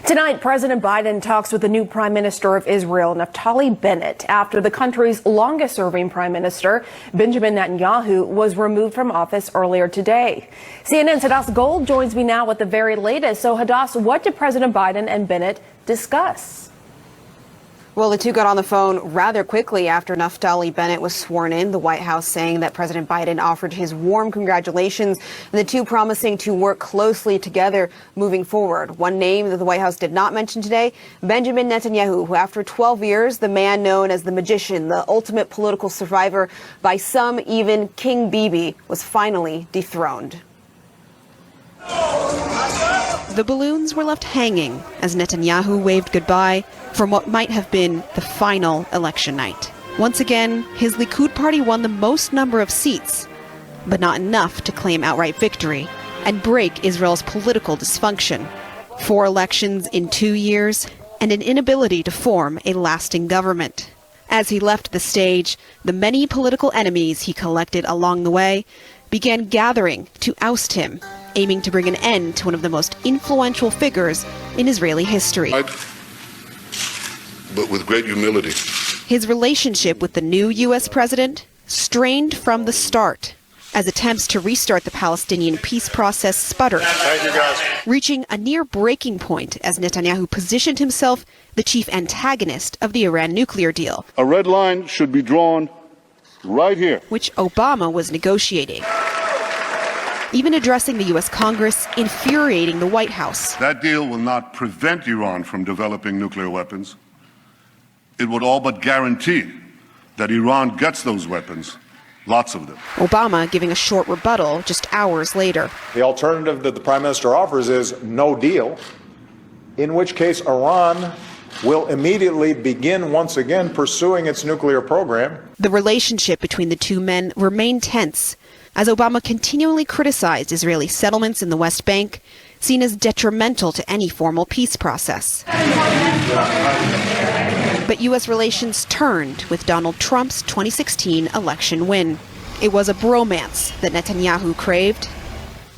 Tonight, President Biden talks with the new Prime Minister of Israel, Naftali Bennett, after the country's longest-serving Prime Minister, Benjamin Netanyahu, was removed from office earlier today. CNN's Hadass Gold joins me now with the very latest. So, Hadass, what did President Biden and Bennett discuss? Well, the two got on the phone rather quickly after Naftali Bennett was sworn in, the White House saying that President Biden offered his warm congratulations, and the two promising to work closely together moving forward. One name that the White House did not mention today, Benjamin Netanyahu, who after 12 years, the man known as the magician, the ultimate political survivor, by some even King Bibi, was finally dethroned. The balloons were left hanging as Netanyahu waved goodbye from what might have been the final election night. Once again, his Likud party won the most number of seats, but not enough to claim outright victory and break Israel's political dysfunction. 4 elections in 2 years and an inability to form a lasting government. As he left the stage, the many political enemies he collected along the way began gathering to oust him, aiming to bring an end to one of the most influential figures in Israeli history. But with great humility. His relationship with the new U.S. president strained from the start as attempts to restart the Palestinian peace process sputtered, reaching a near breaking point as Netanyahu positioned himself the chief antagonist of the Iran nuclear deal. A red line should be drawn right here, which Obama was negotiating. Even addressing the U.S. Congress, infuriating the White House. That deal will not prevent Iran from developing nuclear weapons. It would all but guarantee that Iran gets those weapons, lots of them. Obama giving a short rebuttal just hours later. The alternative that the Prime Minister offers is no deal, in which case Iran will immediately begin once again pursuing its nuclear program. The relationship between the two men remained tense as Obama continually criticized Israeli settlements in the West Bank, seen as detrimental to any formal peace process. But U.S. relations turned with Donald Trump's 2016 election win. It was a bromance that Netanyahu craved,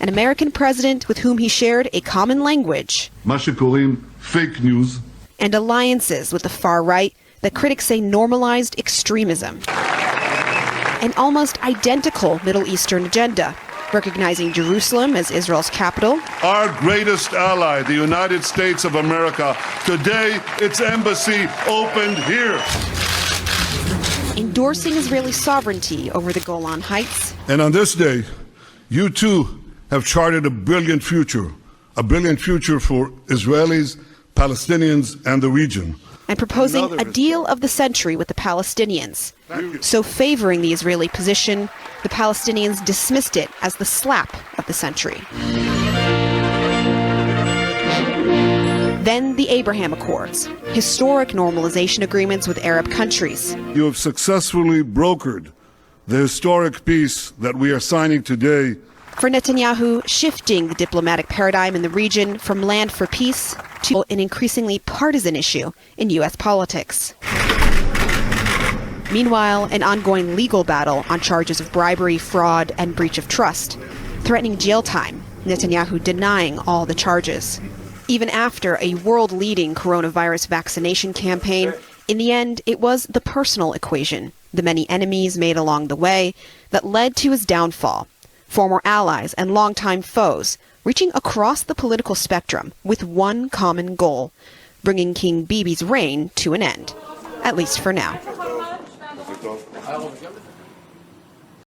an American president with whom he shared a common language, fake news, and alliances with the far right that critics say normalized extremism. An almost identical Middle Eastern agenda, recognizing Jerusalem as Israel's capital. Our greatest ally, the United States of America, today its embassy opened here. Endorsing Israeli sovereignty over the Golan Heights. And on this day, you too have charted a brilliant future for Israelis, Palestinians, and the region. And proposing a deal of the century with the Palestinians. So favoring the Israeli position, the Palestinians dismissed it as the slap of the century. Then the Abraham Accords, historic normalization agreements with Arab countries. You have successfully brokered the historic peace that we are signing today. For Netanyahu, shifting the diplomatic paradigm in the region from land for peace to an increasingly partisan issue in U.S. politics. Meanwhile, an ongoing legal battle on charges of bribery, fraud, and breach of trust, threatening jail time, Netanyahu denying all the charges. Even after a world-leading coronavirus vaccination campaign, in the end, it was the personal equation, the many enemies made along the way, that led to his downfall. Former allies and longtime foes reaching across the political spectrum with one common goal, bringing King Bibi's reign to an end, at least for now.